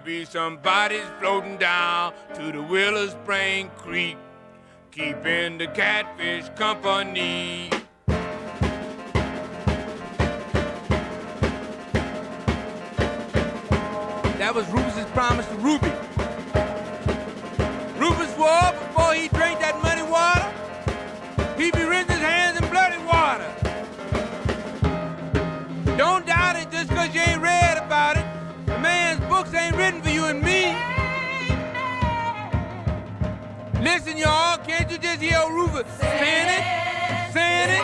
be some bodies floating down to the Willow Spring Creek, keeping the catfish company. That was Rufus's promise to Ruby. Rufus swore before he drank that muddy water, he'd be rinsing his hands in bloody water. Don't doubt it just because you ain't read about it. The man's books ain't written for you and me. Listen, y'all, can't you just hear Rufus saying it? Saying it?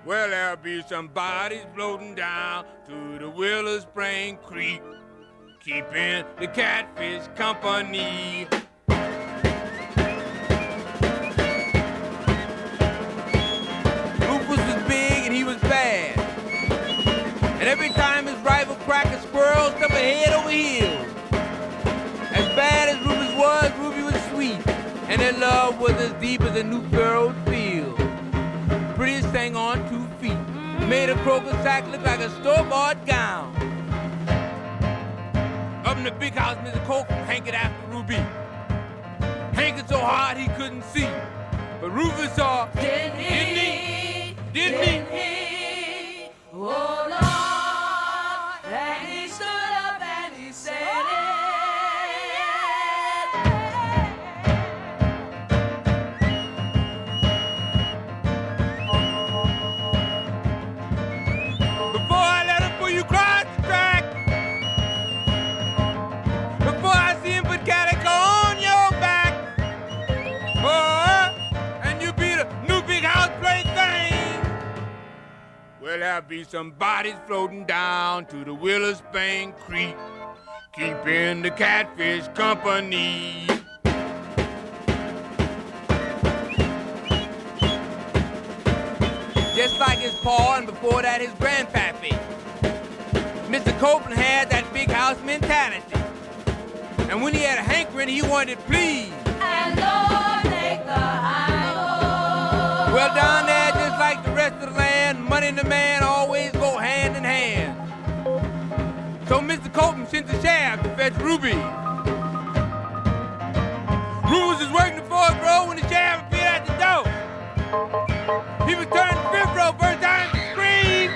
Well, there'll be some bodies floating down to the Willow Spring Creek, keeping the catfish company. Rufus was big and he was bad, and every time his rival cracked a squirrel, stuff head over heels. As bad as Rufus was, Ruby was sweet, and their love was as deep as a new furrowed field. Prettiest thing on 2 feet, made a croaker sack look like a store-bought gown. Up in the big house, Mr. Coke hankered after Ruby. Hankered so hard he couldn't see, but Rufus saw. Didn't he? Oh Lord, and he stood up and he said it. Well, there'll be some bodies floating down to the Willow Spring Creek, keeping the catfish company. Just like his pa and before that his grandpappy, Mr. Copeland had that big house mentality. And when he had a hankering, he wanted please. And Lord, take the high road. Well, down there, just like the rest of the land, money and the man always go hand in hand. So Mr. Copeland sent the sheriff to fetch Ruby. Rufus was working the fourth row when the sheriff appeared at the door. He was turning the fifth row, first time to scream.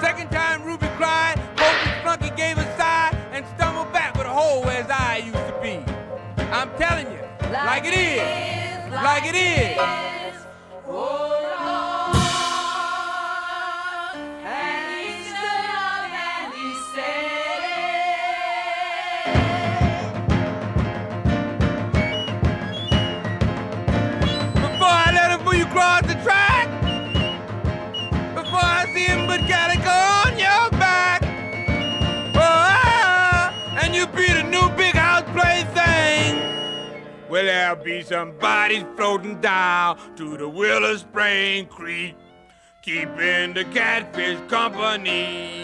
Second time Ruby cried, Copeland's flunky gave a sigh and stumbled back with a hole where his eye used to be. I'm telling you, like it is, like it is. Oh Lord, and he stood up and he said it. Before I let him pull you across the track, before I see him put calico on your back, oh, and you be the new big house plaything. Well, there'll be some bodies floating down to the Willow Spring Creek, keeping the catfish company.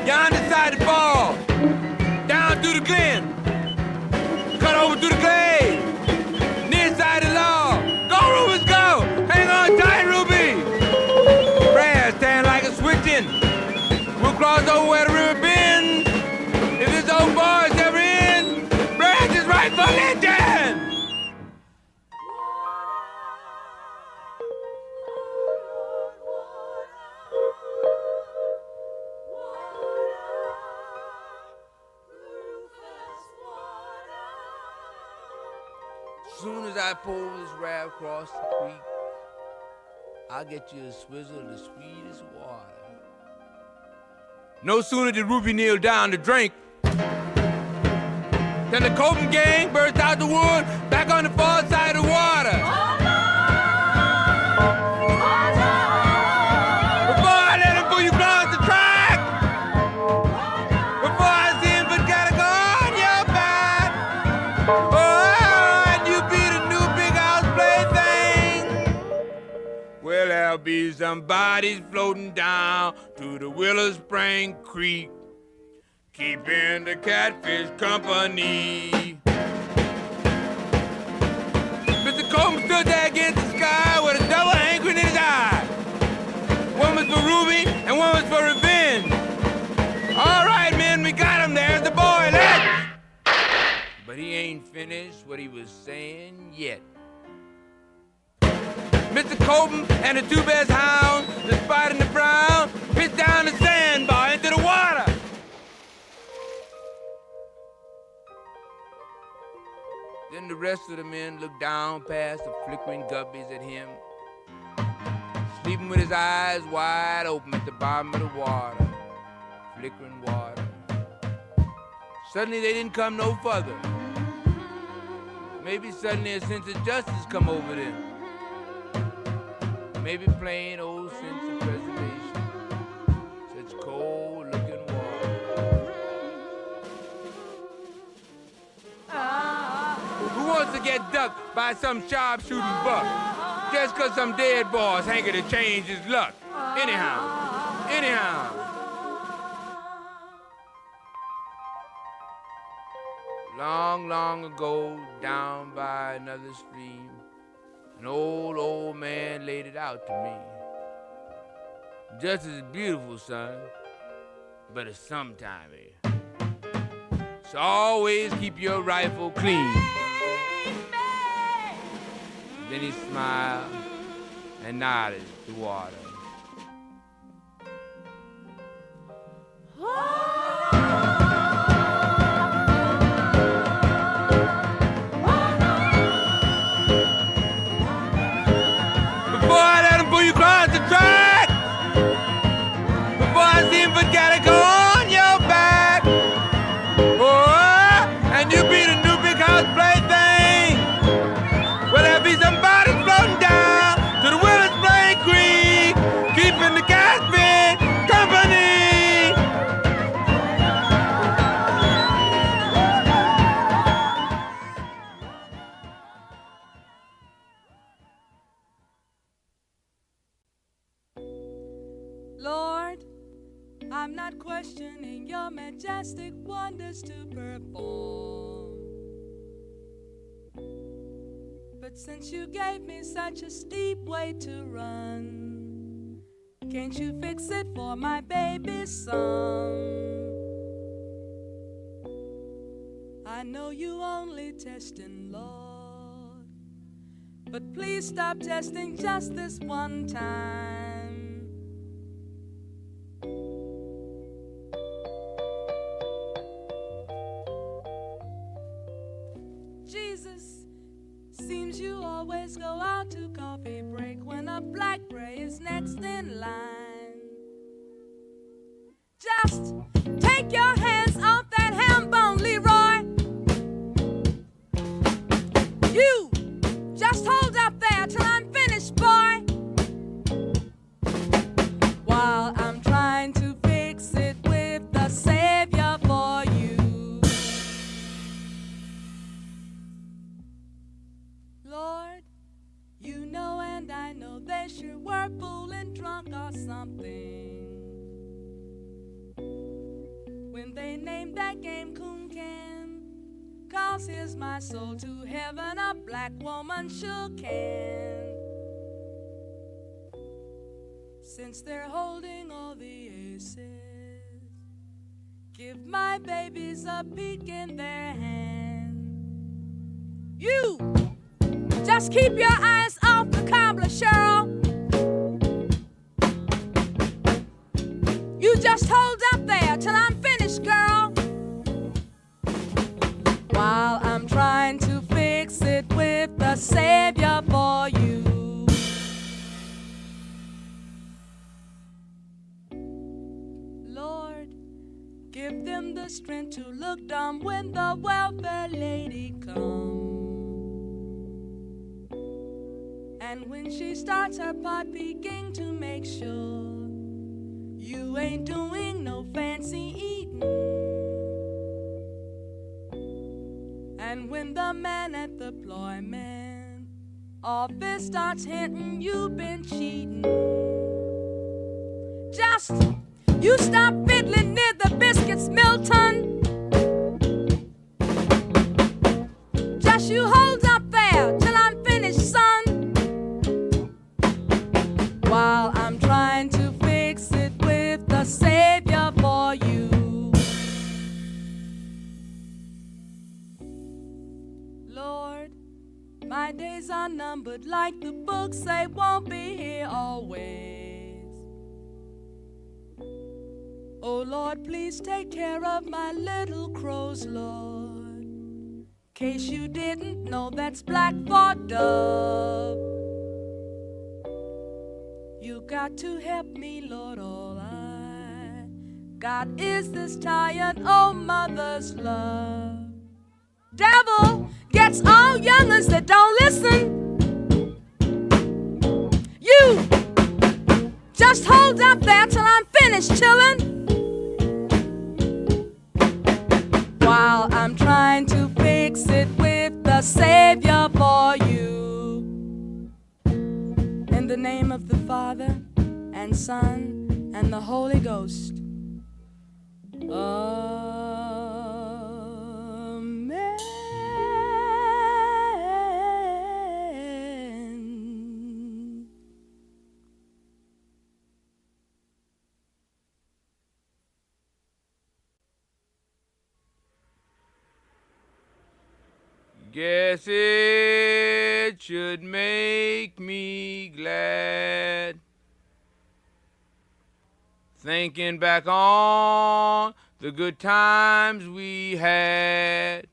Yonder side the ball, down through the glen, cut over through the glade, near side the law. Go, Rufus, go! Hang on tight, Ruby! Prayers stand like a switching. We'll cross over where the river bends. If this old boy's ever in, Brad is right for legend! Soon as I pull this raft across the creek, I'll get you a swizzle of the sweetest water. No sooner did Ruby kneel down to drink than the Copeland gang burst out the wood back on the far side of the water. Before I let him pull you across the track, before I see him put calico on your back, oh, Well, there'll be some bodies floating down to the Willow Spring Creek, keeping the catfish company. Mr. Coleman stood there against the sky with a double hankering in his eye. One was for Ruby and one was for revenge. All right, men, we got him. There's the boy. Let's. But he ain't finished what he was saying yet. Mr. Colton and the two best hounds, the Spot and the Brown, pitched down the sandbar into the water. Then the rest of the men looked down past the flickering guppies at him, sleeping with his eyes wide open at the bottom of the water, flickering water. Suddenly they didn't come no further. Maybe suddenly a sense of justice come over them. Maybe plain old sense of preservation. Such cold-looking water. Who wants to get ducked by some sharp-shooting buck just 'cause some dead boy's hanker to change his luck? Anyhow. Long, long ago, down by another stream, an old man laid it out to me. Justice is beautiful, son, but it's sometime here. So always keep your rifle clean. Then he smiled and nodded at the water. Before I let him pull you across the track, before I see him put Calico on your back, oh, and you be the new big house plaything. Well, there'll be somebody floating down to the Willow Spring Creek, keeping the catfish company. Lord, I'm not questioning your majestic wonders to perform. But since you gave me such a steep way to run, can't you fix it for my baby's son? I know you only testing, Lord, but please stop testing just this one time. Jesus, seems you always go out to coffee break when a black gray is next in line. Just take your hands off that ham bone, Leroy. You just hold up there till I'm finished, boy. While I'm trying to fix it with the Savior for you. Lord, you know and I know they sure were fooling drunk or something when they named that game Coon Can. 'Cause here's my soul to heaven, a black woman sure can. Since they're holding all the aces, give my babies a peek in their hand. You just keep your eyes off the cobbler, Cheryl. You just hold up there till I'm finished, girl. While I'm trying to fix it with the Savior for you. Lord, give them the strength to look dumb when the welfare lady comes. And when she starts her pot, begin to make sure you ain't doing no fancy eating. And when the man at the employment office starts hinting you've been cheating. Just you stop fiddling near the biscuits, Milton. Just you hold up there till I'm finished, son. While I'm trying to fix it with the Savior for you. Lord, my days are numbered like the books say, won't be here always. Oh Lord, please take care of my little crows, Lord. Case you didn't know, that's black for dove. You got to help me, Lord, all I got is this tired old mother's love. Devil gets all young'uns that don't listen. You just hold up there till I'm finished chillin'. While I'm trying to fix it with the Savior for you. In the name of the Father and Son and the Holy Ghost. Amen. Guess it should make me glad, thinking back on the good times we had.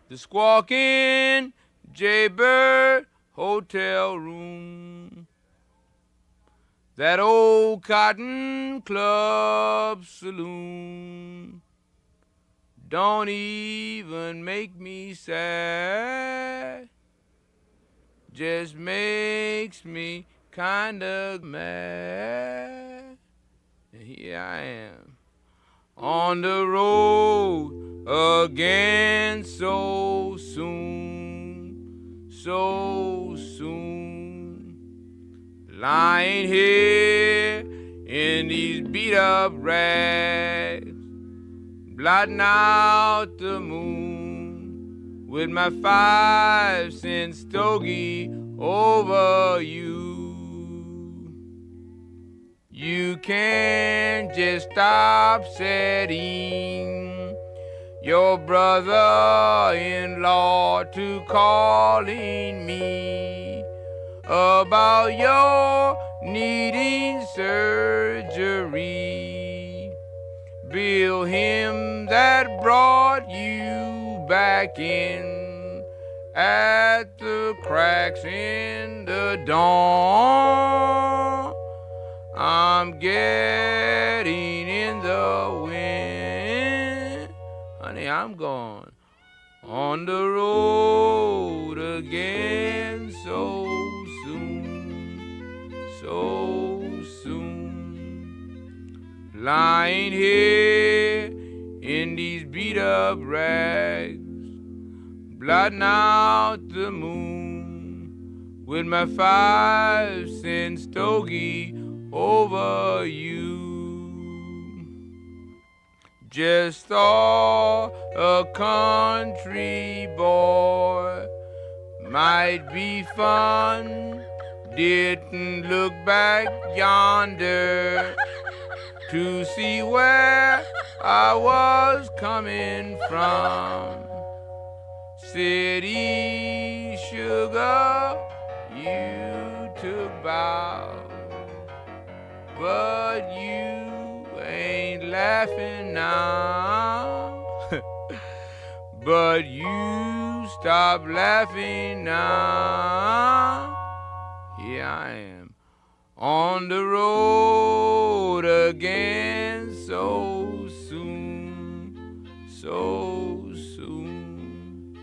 The squawking Jaybird Hotel room, that old Cotton Club saloon, don't even make me sad, just makes me kinda mad. And here I am, on the road again so soon, so soon. Lying here in these beat up rags, blotting out the moon with my 5-cent stogie over you. You can't just stop setting your brother-in-law to calling me about your needing surgery. Bill him that brought you back in at the cracks in the dawn. I'm getting in the wind. Honey, I'm gone on the road again so soon, so soon. Lying here in these beat up rags, blotting out the moon with my 5-cent stogie over you. Just thought a country boy might be fun. Didn't look back yonder to see where I was coming from. City sugar, you took bow, but you ain't laughing now. But you stop laughing now. Here I am on the road again so soon, so soon.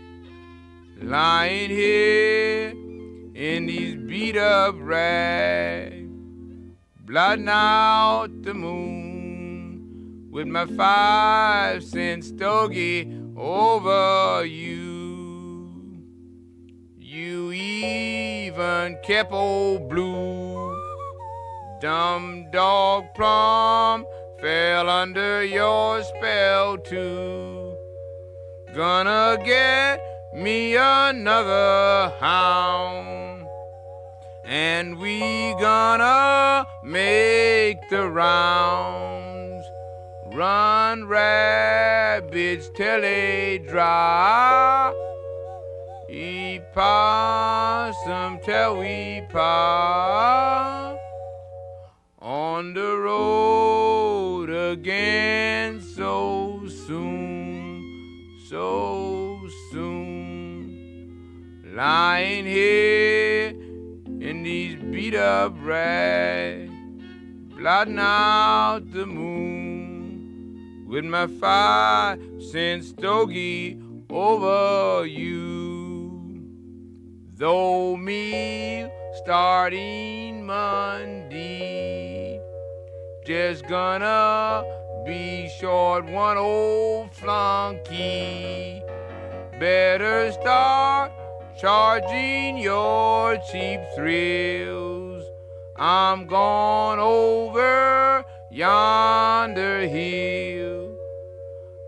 Lying here in these beat up rags, blotting out the moon with my 5-cent stogie over you. You even kept old Blue. Dumb dog Plum fell under your spell too. Gonna get me another hound, and we gonna make the rounds. Run rabbits till they dry. Eat possum till we pop. On the road again so soon, so soon. Lying here in these beat up rags, blotting out the moon with my 5-cent stogie over you. Though me starting Monday, just gonna be short one old flunky. Better start charging your cheap thrills. I'm gone over yonder hill.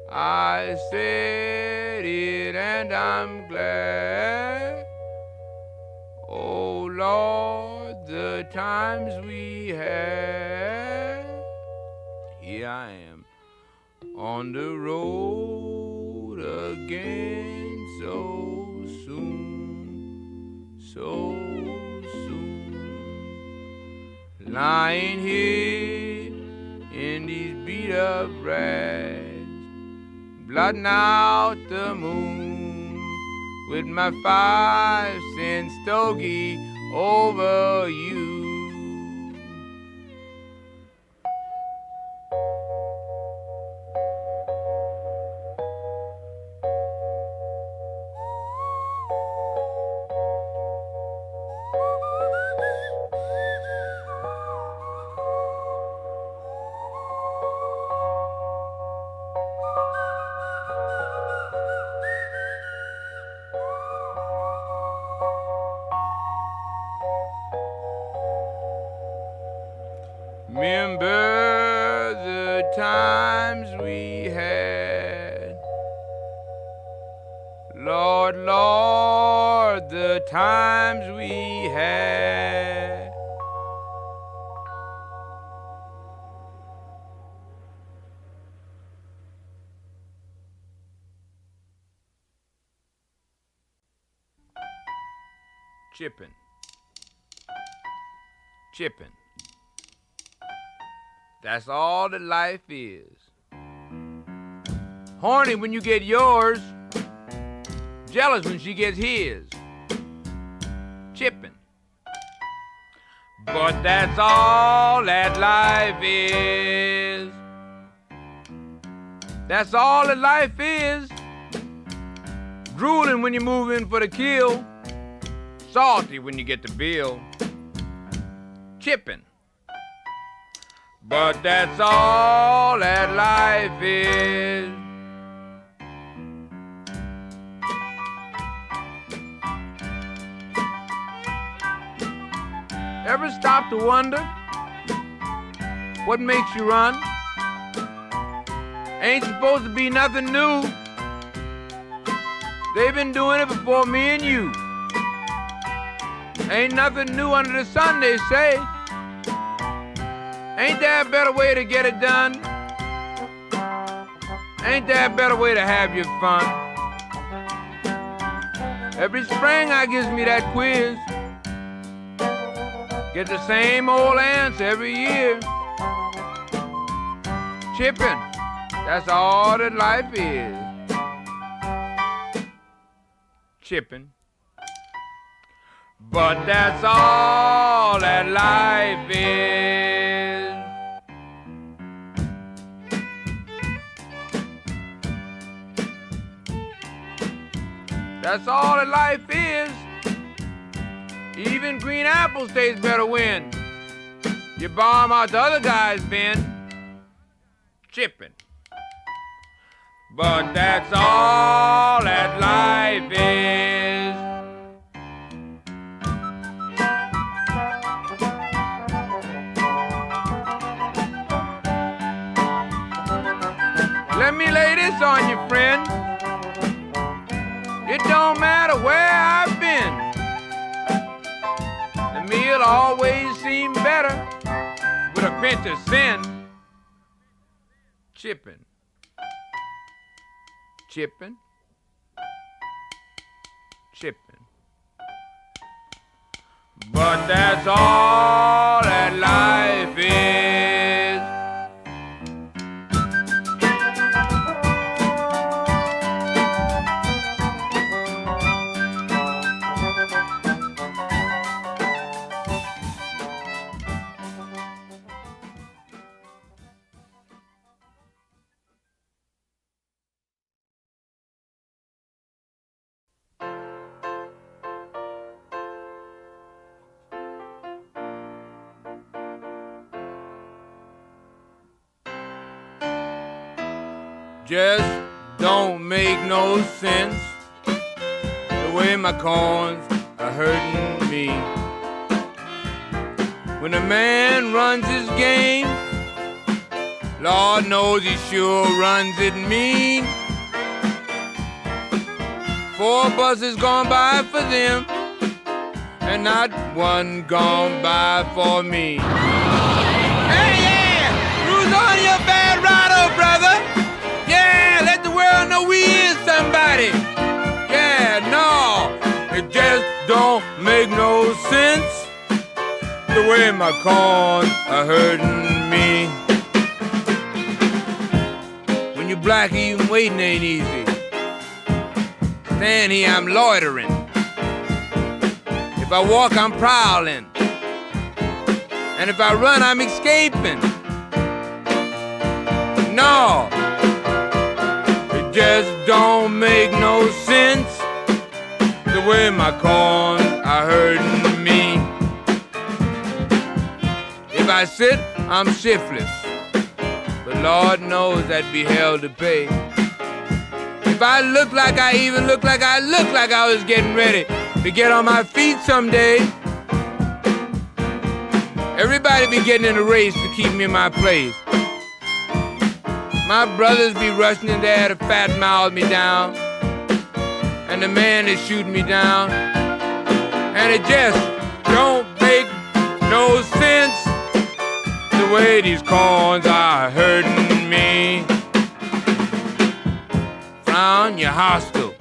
I said it and I'm glad. Oh Lord, the times we had. Here I am on the road again so soon, so soon. Lying here in these beat up rags, blotting out the moon with my 5-cent stogie over you. Remember the times we had. Lord, Lord, the times we had. Chippin', chippin'. That's all that life is. Horny when you get yours, jealous when she gets his. Chippin'. But that's all that life is. That's all that life is. Drooling when you move in for the kill. Salty when you get the bill. Chippin'. But that's all that life is. Ever stop to wonder what makes you run? Ain't supposed to be nothing new. They've been doing it before me and you. Ain't nothing new under the sun, they say. Ain't there a better way to get it done? Ain't there a better way to have your fun? Every spring I gives me that quiz. Get the same old answer every year. Chippin', that's all that life is. Chippin'. But that's all that life is. That's all that life is. Even green apples taste better when you bomb out the other guy's bin. Chippin'. But that's all that life is. Let me lay this on you, friend. It don't matter where I've been. The meal always seemed better with a pinch of sin. Chippin'. Chippin'. Chippin'. But that's all that life is. Just don't make no sense the way my corns are hurting me. When a man runs his game, Lord knows he sure runs it mean. 4 buses gone by for them, and not one gone by for me. Hey, yeah! Who's on your bad rider, brother? Yeah, let the world know we is somebody. Yeah, no, it just don't make no sense the way my corns are hurting me. When you're black, even waiting ain't easy. Stand here, I'm loitering. If I walk, I'm prowling. And if I run, I'm escaping. No, just don't make no sense the way my corns are hurting me. If I sit, I'm shiftless, but Lord knows that'd be hell to pay. If I look like I even look like I look like I was getting ready to get on my feet someday, everybody be getting in a race to keep me in my place. My brothers be rushing in there to fat mouth me down, and the man is shooting me down, and it just don't make no sense the way these corns are hurting me. Frown, you're hostile.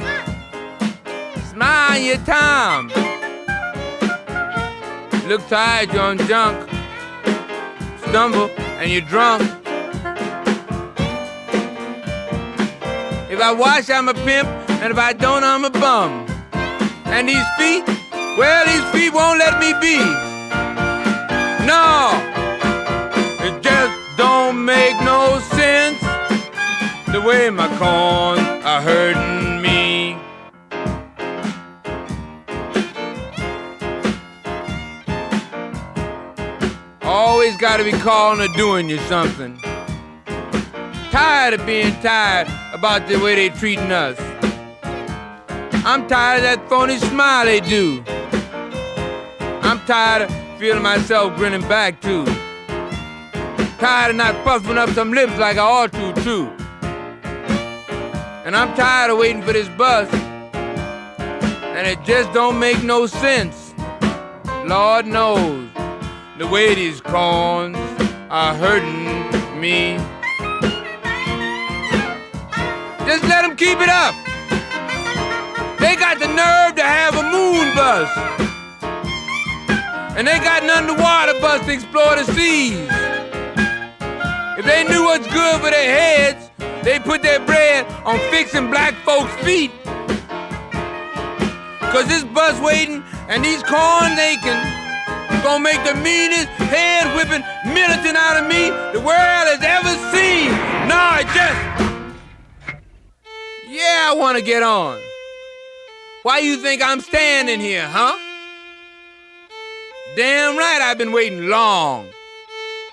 Smile, you're Tom. Look tired, you're on junk. Stumble, and you're drunk. If I wash, I'm a pimp, and if I don't, I'm a bum. And these feet, well, these feet won't let me be. No, it just don't make no sense the way my corns are hurting me. Always gotta be calling or doing you something. Tired of being tired about the way they treating us. I'm tired of that phony smile they do. I'm tired of feeling myself grinning back too. Tired of not puffing up some lips like I ought to too. And I'm tired of waiting for this bus, and it just don't make no sense. Lord knows the way these corns are hurting me. Just let them keep it up. They got the nerve to have a moon bus. And they got an underwater bus to explore the seas. If they knew what's good for their heads, they put their bread on fixing black folks' feet. Cause this bus waiting and these corns aching gonna make the meanest head-whipping militant out of me the world has ever seen. No, it just... Yeah, I want to get on. Why you think I'm standing here, huh? Damn right I've been waiting long.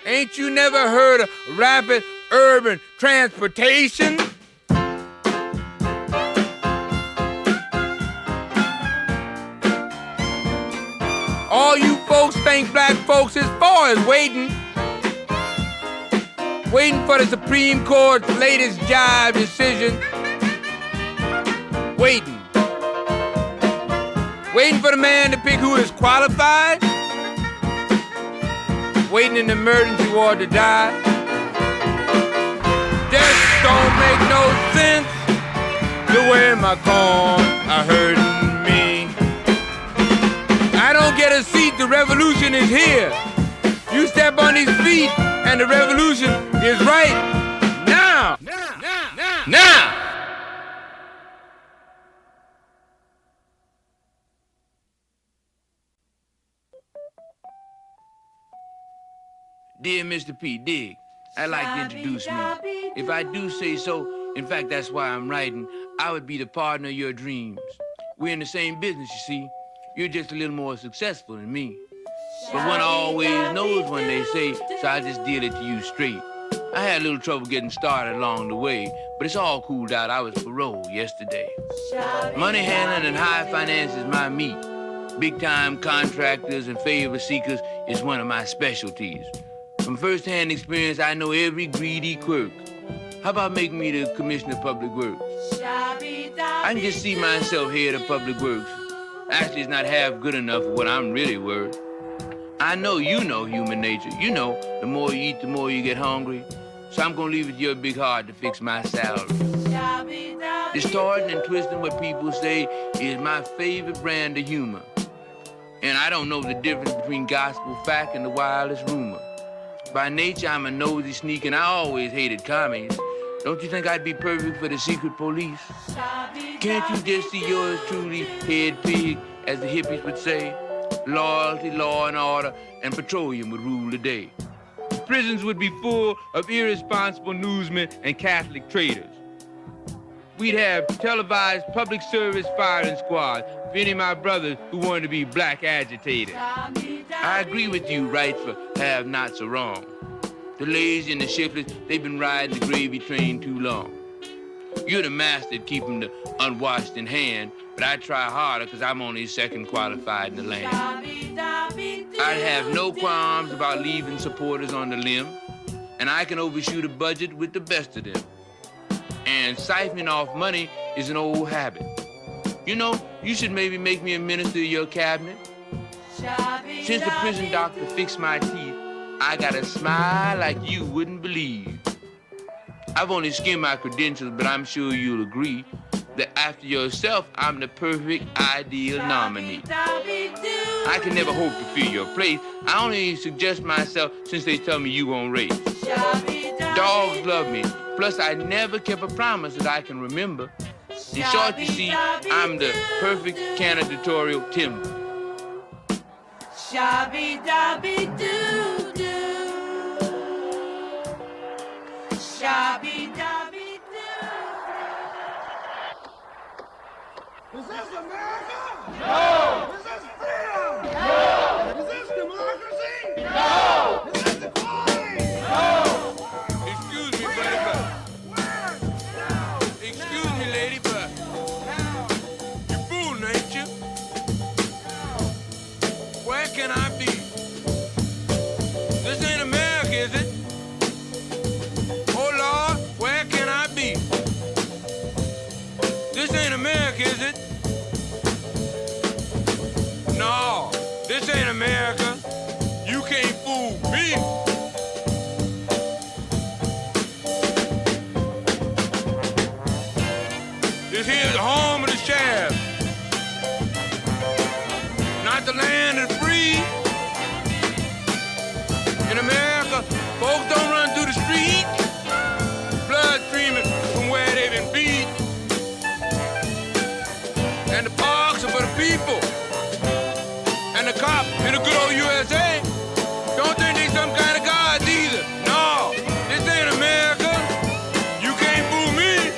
Ain't you never heard of rapid urban transportation? All you folks think black folks is for is waiting. Waiting for the Supreme Court's latest jive decision. Waiting. Waiting for the man to pick who is qualified. Waiting in the emergency ward to die. Death don't make no sense. The way my corn are hurting me. I don't get a seat, the revolution is here. You step on these feet and the revolution is right now. Now. Dear Mr. P, dig, I'd like to introduce me. If I do say so, in fact, that's why I'm writing, I would be the partner of your dreams. We're in the same business, you see. You're just a little more successful than me. But one always knows when they say, so I just deal it to you straight. I had a little trouble getting started along the way, but it's all cooled out. I was paroled yesterday. Money handling and high finance is my meat. Big-time contractors and favor seekers is one of my specialties. From first-hand experience, I know every greedy quirk. How about making me the Commissioner of Public Works? I can just see myself head of Public Works. Actually, it's not half good enough for what I'm really worth. I know you know human nature. You know, the more you eat, the more you get hungry. So I'm gonna leave it to your big heart to fix my salary. Distorting and twisting what people say is my favorite brand of humor. And I don't know the difference between gospel fact and the wildest rumor. By nature, I'm a nosy sneak, and I always hated commies. Don't you think I'd be perfect for the secret police? Can't you just see yours truly, head pig, as the hippies would say? Loyalty, law and order, and petroleum would rule the day. Prisons would be full of irresponsible newsmen and Catholic traitors. We'd have televised public service firing squads for any of my brothers who wanted to be black agitators. I agree with you, right for have-nots are wrong. The lazy and the shiftless, they've been riding the gravy train too long. You're the master at keeping the unwashed in hand, but I try harder because I'm only second qualified in the land. I'd have no qualms about leaving supporters on the limb, and I can overshoot a budget with the best of them. And siphoning off money is an old habit. You know, you should maybe make me a minister of your cabinet. Since the prison doctor fixed my teeth, I got a smile like you wouldn't believe. I've only skimmed my credentials, but I'm sure you'll agree that after yourself, I'm the perfect ideal nominee. I can never hope to fill your place. I only suggest myself since they tell me you won't race. Dogs love me. Plus, I never kept a promise that I can remember. In short, you see, I'm the perfect candidatorial timber. Shabby-dabby-doo-doo. Shabby-dabby-doo. Is this America? No! Is this freedom? No! Is this democracy? No! Is this equality? No! Excuse me, buddy, but... Excuse me, lady, but... You fooling, ain't you? Where can I be? This ain't America, is it? Oh, Lord, where can I be? This ain't America, is it? No, this ain't America. You can't fool me. This here's the home of the sheriff. Not the land of the free. In America, folks don't run through the street. Blood streaming from where they've been beat. And the parks are for the people. And the cops in the good old USA don't think they some kind of gods either. No, this ain't America. You can't fool me.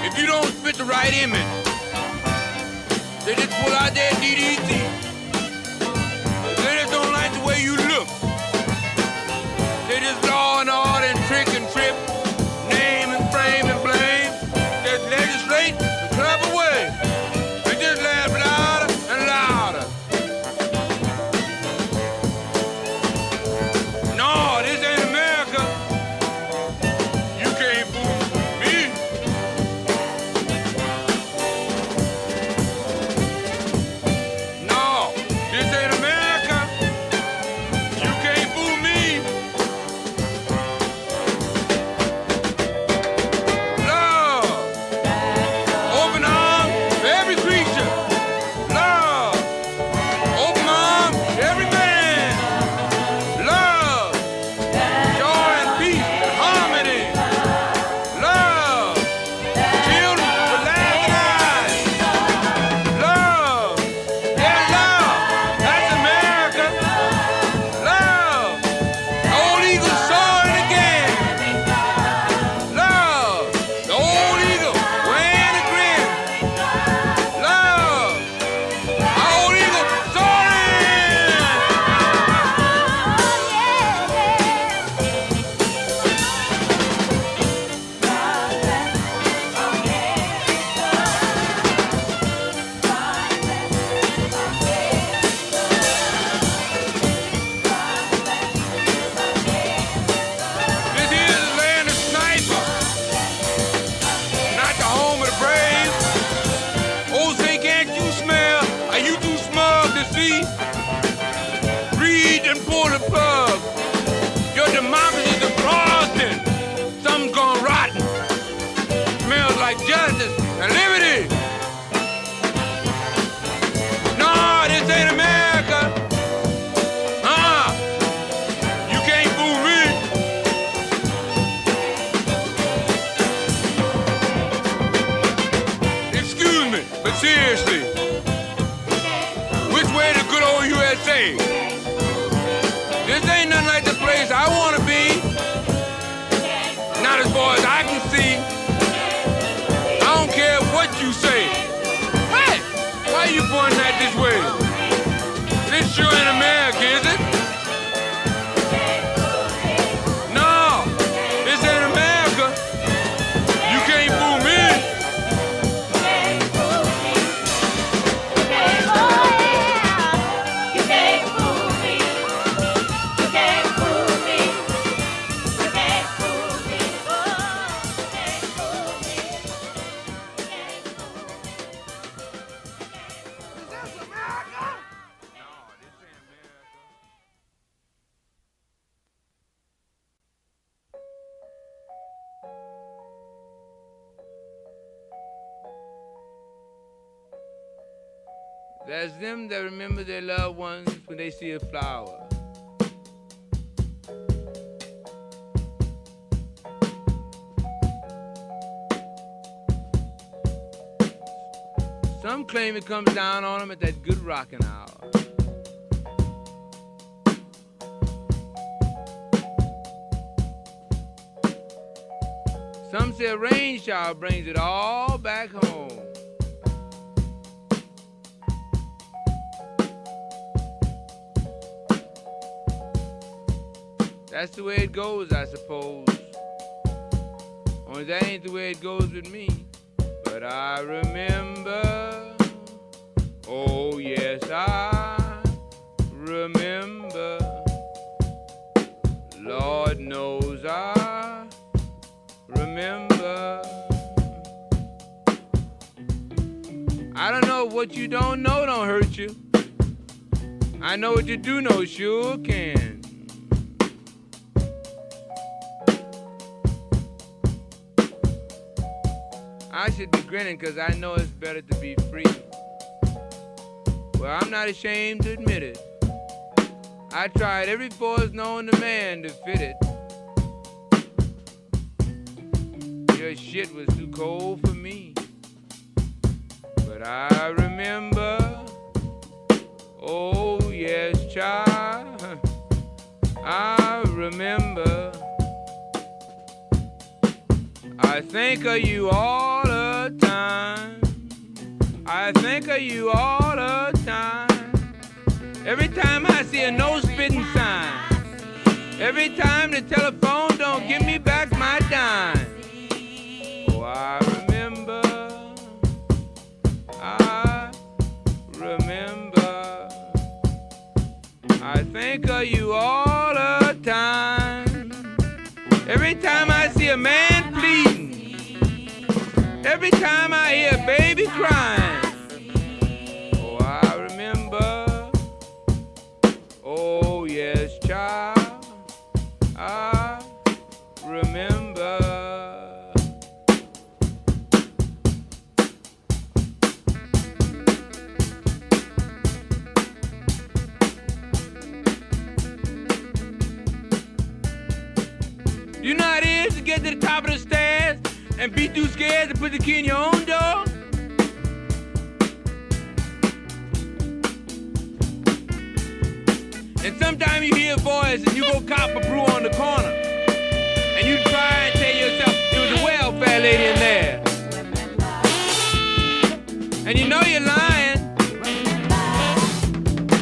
If you don't fit the right image, they just pull out their DDT. They just don't like the way you look. They just law and order and trick and trip, name and frame and blame. Just legislate the clever way. They just laugh louder and louder. Read and pull the plug. Your democracy's a frosting. Something's gone rotten. Smells like justice and liberty. No, this ain't America. You can't fool me. Excuse me, but seriously, which way to good old USA? This ain't nothing like the place I wanna be. Not as far as I can see. I don't care what you say. Hey, why you pointing at this way? This sure ain't America, is it? No, this ain't America. You can't fool me. There's them that remember their loved ones when they see a flower. Some claim it comes down on them at that good rocking hour. Some say a rain shower brings it all back home. That's the way it goes, I suppose. Only that ain't the way it goes with me. But I remember, oh yes, I remember. Lord knows I remember. I don't know what you don't know don't hurt you. I know what you do know sure can. I should be grinning because I know it's better to be free. Well, I'm not ashamed to admit it. I tried every force known to man to fit it. Your shit was too cold for me. But I remember, oh yes, child, I remember. I think of you all the time. I think of you all the time. Every time I see a no-spitting sign. Every time the telephone don't give me back my dime. Oh, I remember. I remember. I think of you all the time. Every time I see a man pleading. Every time I hear a baby crying. Oh, I remember. Oh, yes, child. I remember. You know how it is to get to the top of the stairs and be too scared to put the key in your own door? And sometimes you hear a voice and you go cop a brew on the corner. And you try and tell yourself it was a welfare lady in there. And you know you're lying.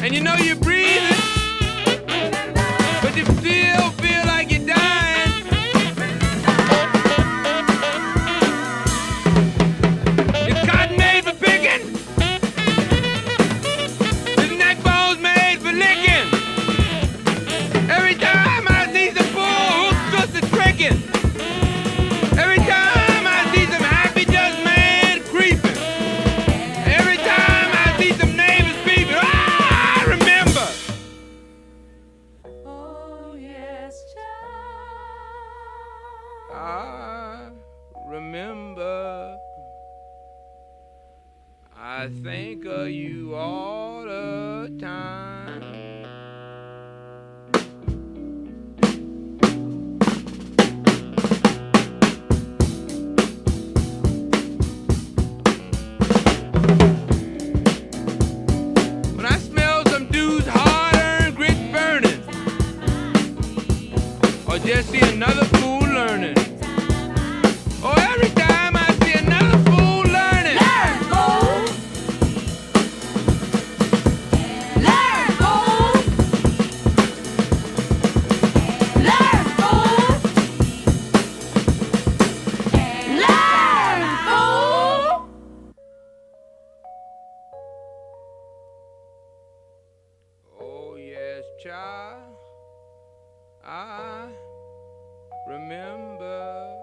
And you know you're breathing. But you still feel like you're dying. Is cotton made for picking? Is neck bones made for licking? Every time I see some bull hooks just a tricking. Every time I see some happy just man creeping. Every you all the time. When I smell some dude's hard-earned grit burning, or just see another fool learning. Oh, every time I see another fool learning. Learn, fool! Learn, fool! Learn, fool! Learn, fool! Oh, yes, child, I remember.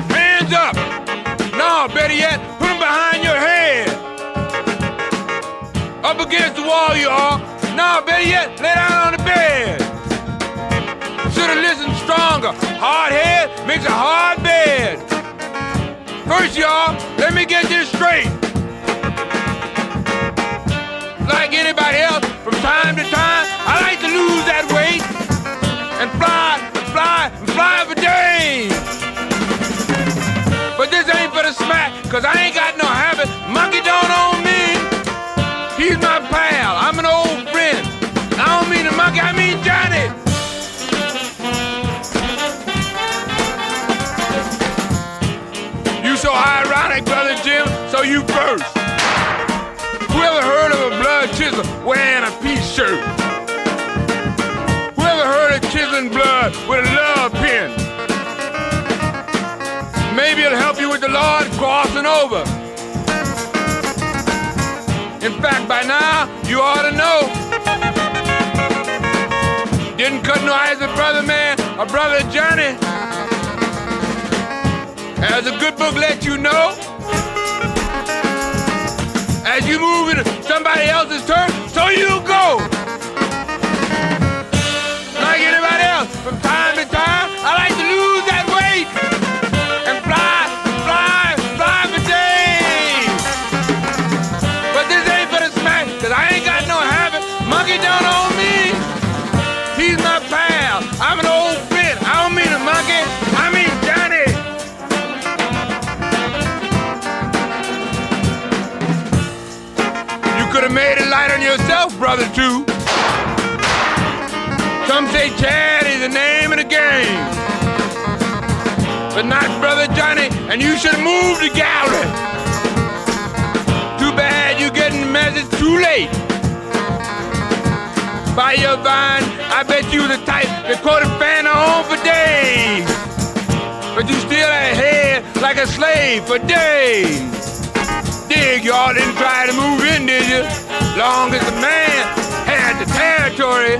Hands up! No, better yet, put them behind your head. Up against the wall, you are. No, better yet, lay down on the bed. Should've listened stronger. Hard head makes a hard bed. First, y'all, let me get this straight. Like anybody else, from time to time, I like to lose that weight and fly and fly and fly for days. But this ain't for the smack, cause I ain't got no habit. Monkey don't own me. He's my pal, I'm an old friend. I don't mean a monkey, I mean Johnny. You so ironic, brother Jim, so you first. Whoever heard of a blood chisel wearing a peace shirt? Whoever heard of chiseling blood with a love pin? Maybe it'll help you with the Lord crossing over. In fact, by now, you ought to know. Didn't cut no eyes with brother man or brother Johnny. As a good book lets you know, as you move into somebody else's turn, so you go. Like anybody else, from time to time, I like to lose that weight and fly, fly, fly for days. But this ain't for the smack, cause I ain't got no habit. Monkey don't own me. He's my pal. I'm an old friend. I don't mean a monkey, I mean Johnny. You could have made it light on yourself, brother, too. Some say Chad is the name of the game, but not brother Johnny, and you should move the gallery. Too bad you're getting the message too late. By your vine, I bet you the type that quoted Fanny on for days. But you still had head like a slave for days. Dig, y'all didn't try to move in, did you? Long as the man had the territory.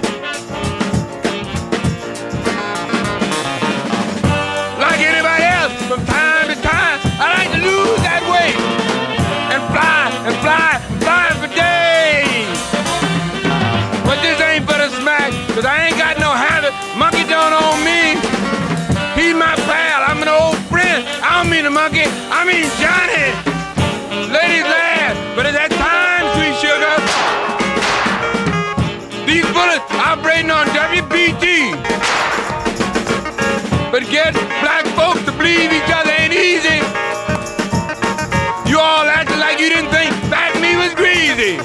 Like anybody else, from time to time, I like to lose that weight and fly and fly and fly for days. But this ain't for the smack, cause I ain't got no habit. Monkey don't own me. He's my pal, I'm an old friend. I don't mean a monkey, I mean Johnny. Ladies laugh, but it's that time, sweet sugar. These bullets operating on WPT. But get black folks to believe each other ain't easy. You all acting like you didn't think fat me was greasy.